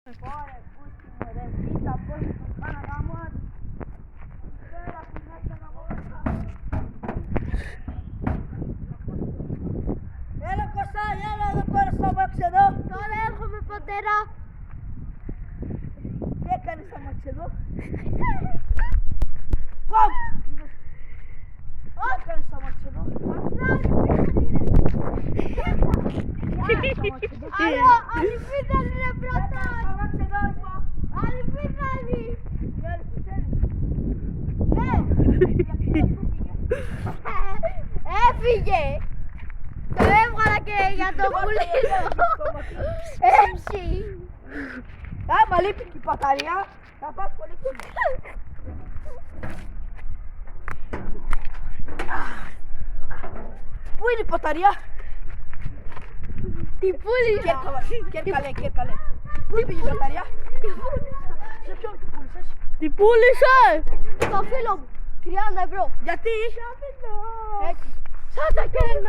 Ωραία, πούστηκε ρε, πίτα, πώς το κάνα γαμάτο. Πέρα που μέσα γαμώτα. Έλα Κωστά, έλα εδώ τώρα στο αμάξι εδώ. Τώρα έρχομαι πατέρα. Τι έκανες στο αμάξι εδώ? Κόβ! Τι έκανες στο αμάξι εδώ? Άλλη πίθανη ρε πρώτα. Άλλη πίθανη. Έφυγε. Το έβγαλα και για το πουλino. Έτσι. Άμα λείπει και η μπαταρία, θα πας πολύ κοντά. Πού είναι η μπαταρία? Την πούλησα. Κέρκαλε. Πού πήγε η μπαταρία? Σε ποιον την πούλησες? Την πούλησα. Στο φίλο μου. 30 ευρώ. Γιατί? Έτσι. Σαν τα κέρνα.